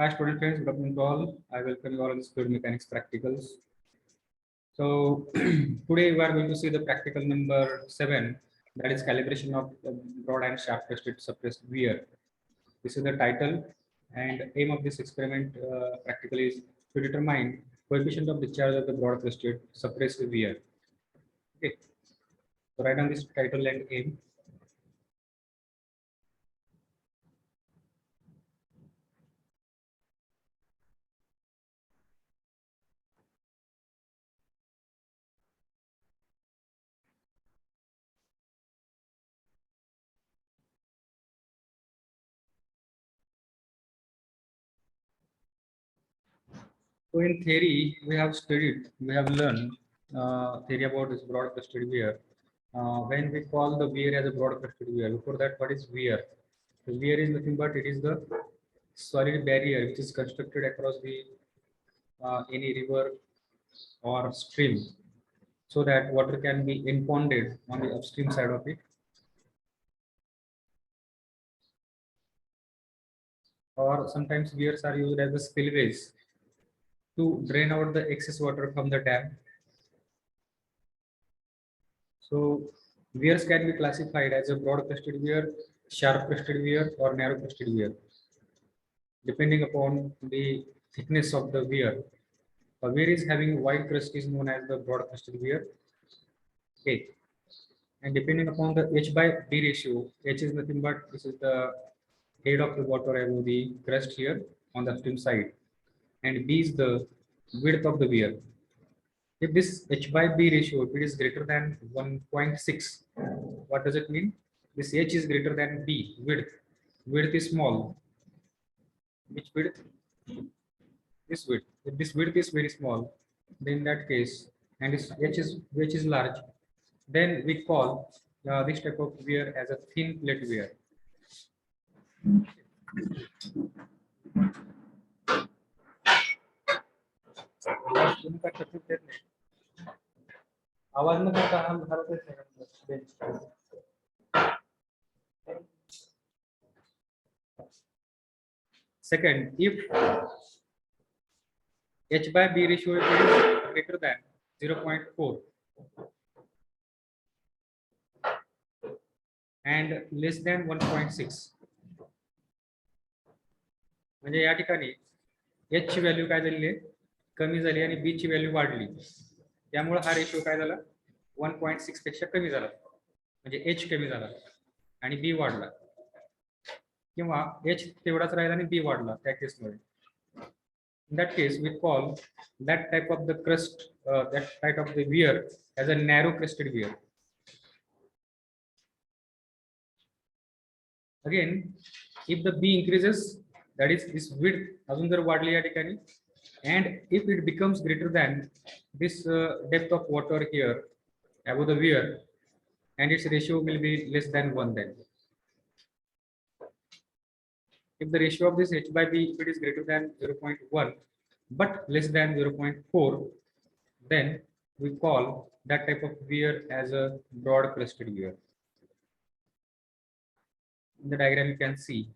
Hi student friends, good afternoon to all. I welcome you all in this fluid mechanics practicals. So today we are going to see the practical number 7, that is calibration of broad and sharp crested suppressed weir. This is the title, and aim of this experiment practical is to determine coefficient of discharge of the broad crested suppressed weir. Okay, so write down this title and aim. So in theory, we have learned theory about this broad crested weir. When we call the weir as a broad crested weir, before that, what is weir? The weir is nothing but it is the solid barrier which is constructed across the any river or stream, so that water can be impounded on the upstream side of it. Or sometimes weirs are used as the spillways to drain out the excess water from the dam. So weirs can be classified as a broad crested weir, sharp crested weir, or narrow crested weir, depending upon the thickness of the weir. A weir is having wide crest is known as the broad crested weir. Okay. And depending upon the H by B ratio, H is nothing but this is the head of the water above the crest here on the upstream side, and B is the width of the weir. If this H by B ratio, if it is greater than 1.6, what does it mean? This H is greater than B, width. Width is small. Which width? This width. If this width is very small, then in that case, and this H is large, then we call this type of weir as a thin plate weir. Second, if H by B ratio is greater than 0.4 and less than 1.6, म्हणजे या ठिकाणी H ची value काय झाली आहे, कमी झाली आणि B ची व्हॅल्यू वाढली, त्यामुळे हा रेशो काय झाला 1.6 पेक्षा कमी झाला, म्हणजे H कमी झाला आणि B वाढला, किंवा H तेवढाच राहिला आणि B वाढला त्या केसमध्ये. In that case, we call that type of the crest, that type of the weir as a narrow crested weir. Again, if the B increases, that is this width अजून जर वाढली या ठिकाणी, and if it becomes greater than this depth of water here above the weir, and its ratio will be less than 1 then. If the ratio of this H by B, if it is greater than 0.1 but less than 0.4, then we call that type of weir as a broad crested weir. In the diagram you can see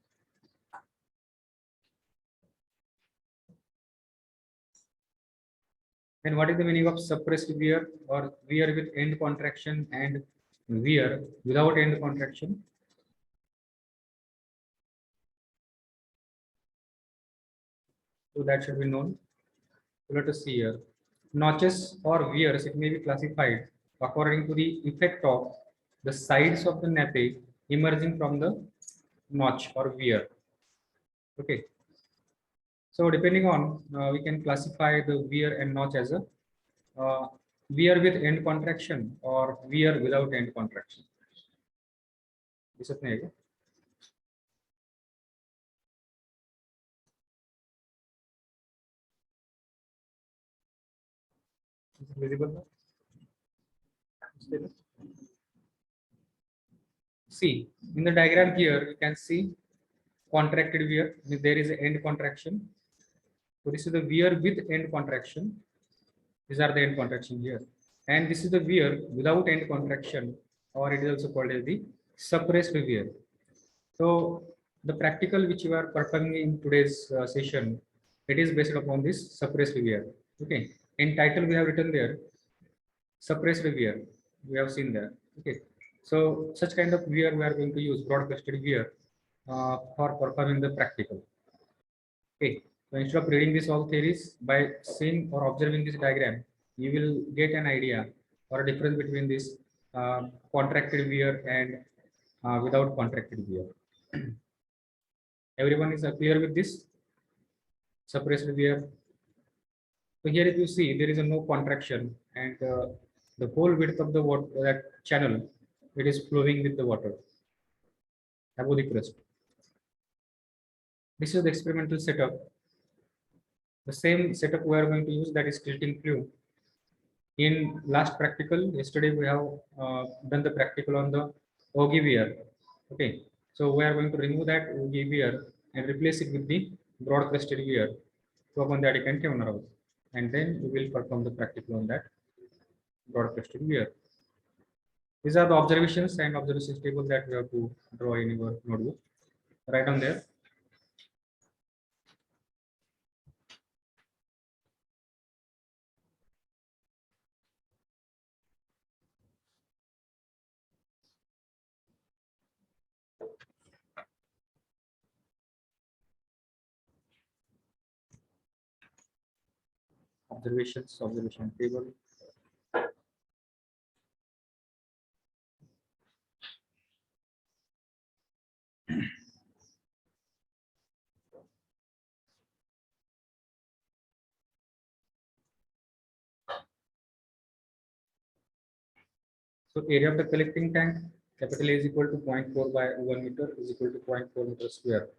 then what is the meaning of suppressed weir, or weir with end contraction and weir without end contraction. So that should be known. So let us see here. Notches or weirs, it may be classified according to the effect of the sides of the nappe emerging from the notch or weir. Okay. So depending on, we can classify the weir and notch as a weir with end contraction or weir without end contraction. दिसत नाही का? Is it visible? See, in the diagram here, you can see contracted weir. There is an end contraction. So this is the weir with end contraction. These are the end contraction here. And this is the weir without end contraction, or it is also called as the suppressed weir. So The practical which we are performing in today's session, it is based upon this suppressed weir. Okay. In title we have written there suppressed weir. We have seen that. Okay. So such kind of weir we are going to use broad crested weir for performing the practical. Okay. So instead of reading this all theories, by seeing or observing this diagram, you will get an idea or a difference between this contracted weir and without contracted weir. Everyone is clear with this suppressed weir. So here, if you see, there is a no contraction, and the whole width of the water that channel, it is flowing with the water above the crust. This is the experimental setup. The same setup we are going to use, that is tilting fluid. In last practical, yesterday we have done the practical on the auger weir. Okay, so we are going to remove that auger weir and replace it with the broad crested weir. So upon that, you can turn around, and then we will perform the practical on that broad crested weir. These are the observations and observations table that we have to draw in your notebook. Write on there. Observations, observation table. So area of the collecting tank, capital A is equal to 0.4 by 1 meter is equal to 0.4 meter square.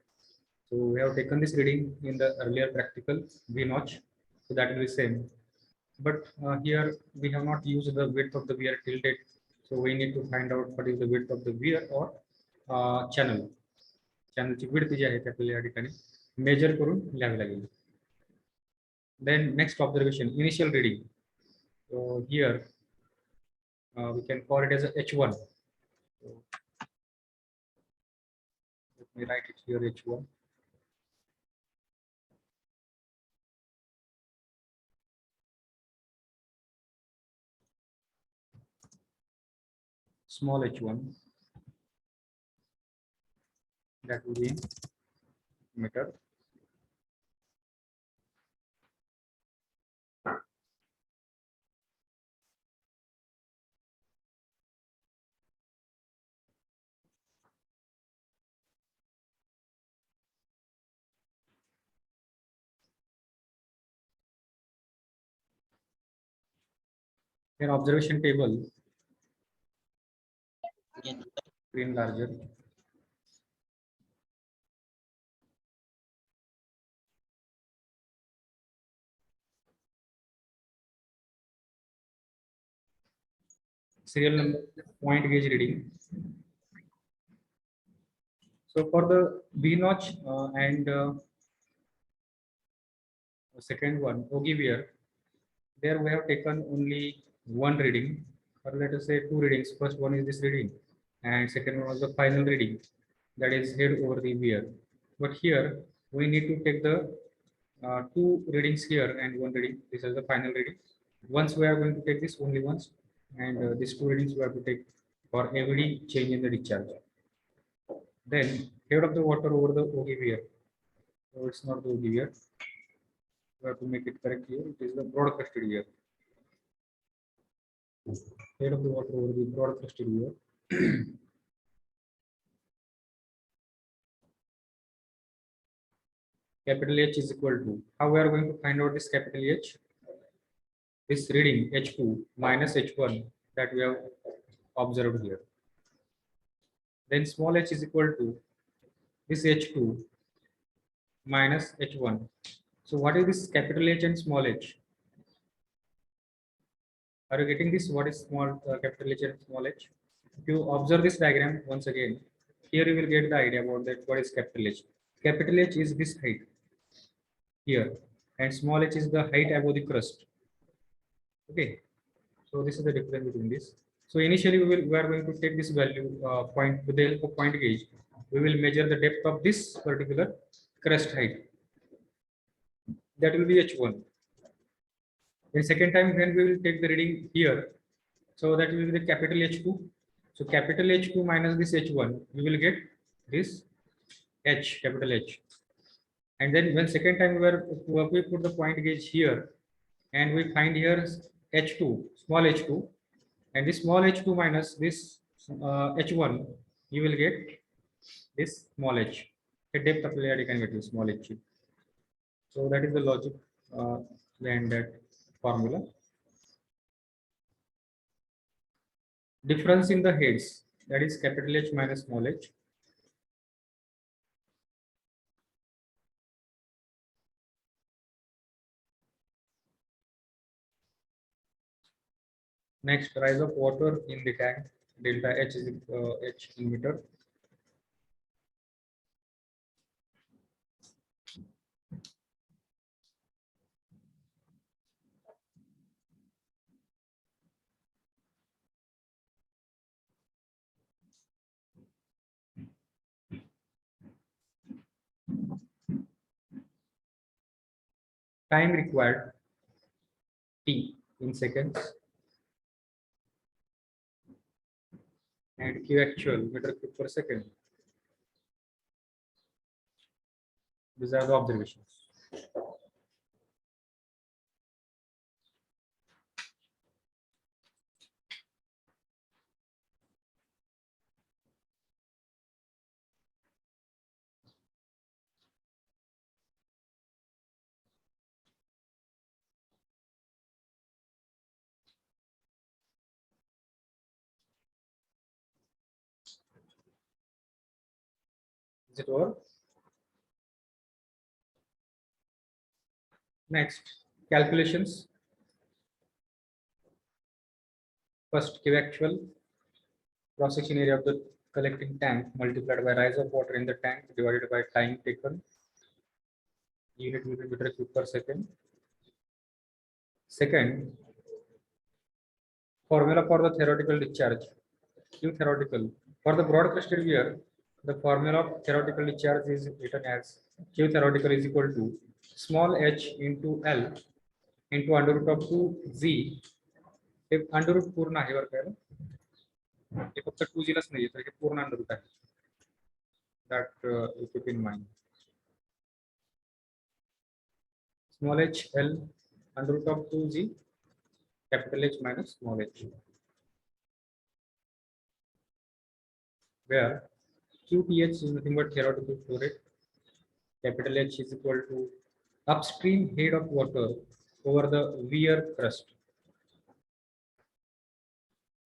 So we have taken this reading in the earlier practical V notch, so that will be same. But here we have not used the width of the weir till date. So we need to find out what is the width of the weir or channel. Channelची width जी आहे आपल्याला या ठिकाणी measure करून लिहावी लागेल. Then next observation, initial reading. So here we can call it as a H1. So let me write it here H1. Small H1, that will be meter. Then observation table, screen larger. Serial number, point gauge reading. So for the V notch and second one, auger weir, there we have taken only one reading, or let us say two readings. First one is this reading, and second one was the final reading, that is head over the weir. But here we need to take the two readings here and one reading. This is the final reading. Once we are going to take this only once, and these two readings we have to take for every change in the discharge. Then head of the water over the auger weir. So it's not the auger weir. We have to make it correct here. It is the broad crested weir. Head of the water over the broad crested weir. Capital H is equal to, how we are going to find out this capital H? This reading H2 minus H1 that we have observed here. Then small h is equal to this H2 minus H1. So what is this capital H and small h? Are you getting this? What is small capital H and small h? If you observe this diagram once again, here you will get the idea about that. What is capital H? Capital H is this height here, and small h is the height above the crust. Okay, so this is the difference between this. So initially we are going to take this value point with the help of point gauge. we will measure the depth of this particular crest height. That will be h1. In second time, when we will take the reading here, so that will be the capital H2. So capital H2 minus this H1, we will get this H, capital H. And then when second time we put the point gauge here, and we find here H2, small H2, and this small H2 minus this H1, you will get this small h. The depth of layer can small h. So that is the logic behind that formula. Difference in the heads, that is capital H minus small h. Next, rise of water in the tank, delta H is H in meter. Time required T in seconds, and Q actual meter cube per second. These are the observations. Is it over? Next, calculations. First, Q actual, cross-section area of the collecting tank multiplied by rise of water in the tank divided by time taken. Unit will be meter cube per second. Second, formula for the theoretical discharge. Q theoretical. For the broad crested weir, the formula of theoretical discharge is written as Q theoretical is equal to small h into L into under root of 2z. If under root पूर्ण आहे बरं का, हे फक्त 2z लाच नाहीये तर हे पूर्ण under root आहे. That you keep in mind. Small h L under root of 2z, capital H minus small h, where QTH is nothing but theoretical flow rate. Capital H is equal to upstream head of water over the weir crust.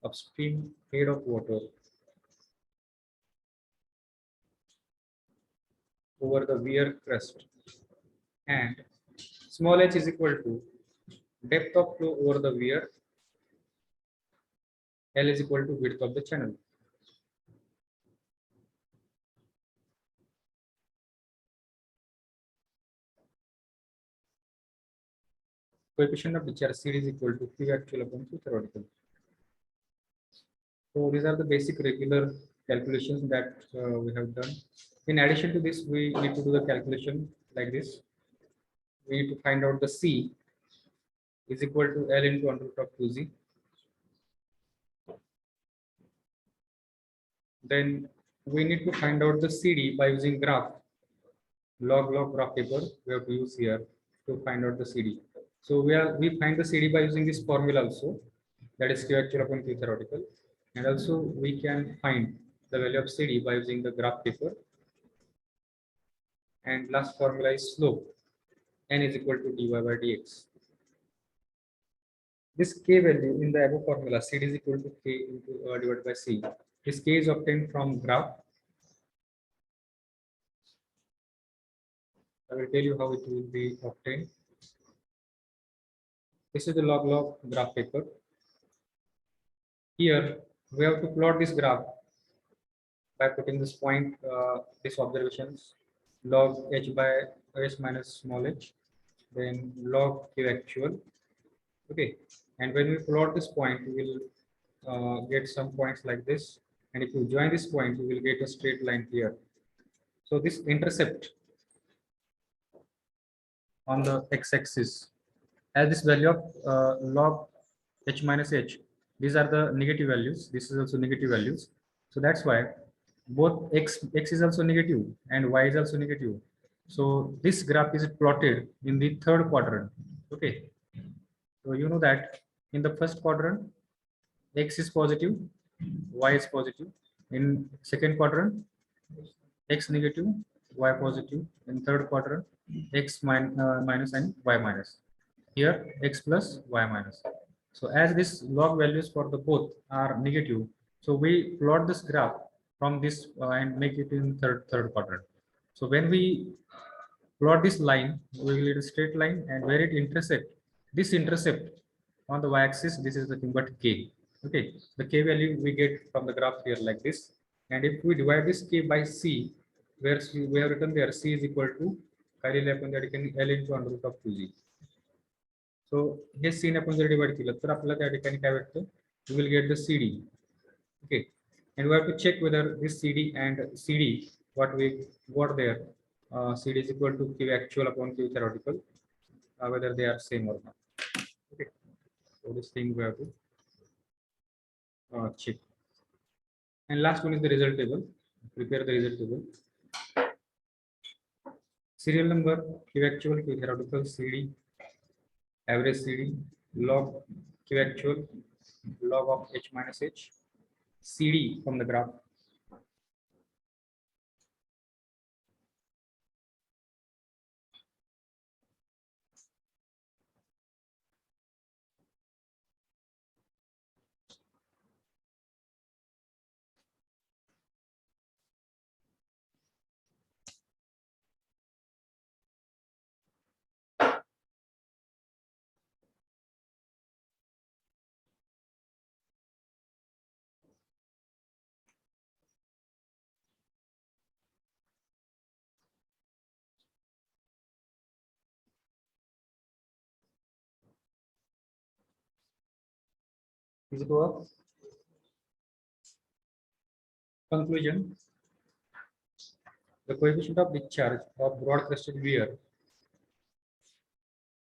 Upstream head of water over the weir crust, and small h is equal to depth of flow over the weir. L is equal to width of the channel. Coefficient of discharge CD is equal to Q actual upon Q theoretical. So these are the basic regular calculations that we have done. In addition to this, we need to do the calculation like this. We need to find out the C is equal to L into under root of 2Z. Then we need to find out the CD by using graph. Log graph paper we have to use here to find out the CD. So we find the CD by using this formula also, that is Q actual upon Q theoretical, and also we can find the value of CD by using the graph paper. And last formula is slope, n is equal to dy by dx. This k value in the above formula, CD is equal to k into divided by c. This k is obtained from graph. I will tell you how it will be obtained. This is the log graph paper. Here we have to plot this graph by putting this point, these observations, log h by s minus small h, then log q actual. Okay, and when we plot this point, we will get some points like this, and if you join this point, you will get a straight line here. So this intercept on the x-axis as this value of log h minus h. These are the negative values. This is also negative values. So that's why both x is also negative and y is also negative. So this graph is plotted in the third quadrant. Okay. So you know that in the first quadrant, x is positive, y is positive. In second quadrant, x negative, y positive. In third quadrant, minus and y minus. Here, x plus, y minus. So as this log values for the both are negative, so we plot this graph from this and make it in third quadrant. So when we plot this line, we will get a straight line, and where it intersect, this intercept on the y-axis, this is nothing but k. Okay, the k value we get from the graph here like this, and if we divide this k by c, where we have written there c is equal to L into under root of 2g. So hey c ने आपण जर divide केलं तर आपल्याला त्या ठिकाणी काय भेटतं, we will get the cd. Okay, and we have to check whether this cd and cd what we got there, cd is equal to q actual upon q theoretical, whether they are same or not. Okay, so this thing we have to check. And last one is the result table. Prepare the result table. Serial number, q actual, q theoretical, cd, average cd, log q actual, log of h minus h, cd from the graph. Is it over? Conclusion. The coefficient of discharge of broad crested weir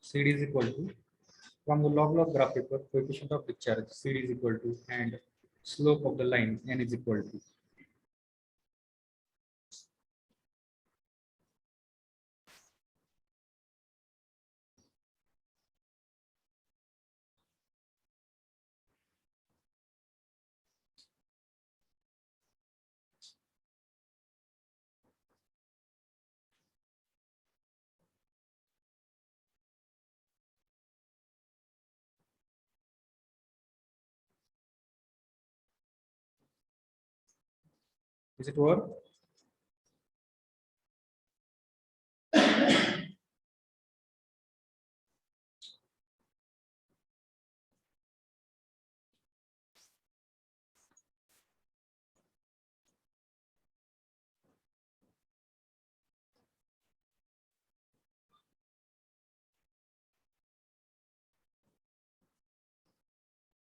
CD is equal to, from the log graph paper, coefficient of discharge CD is equal to, and slope of the line n is equal to. Is it over?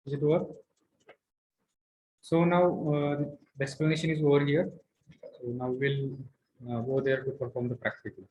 Is it over? So now the explanation is over here. So now we'll go there to perform the practical.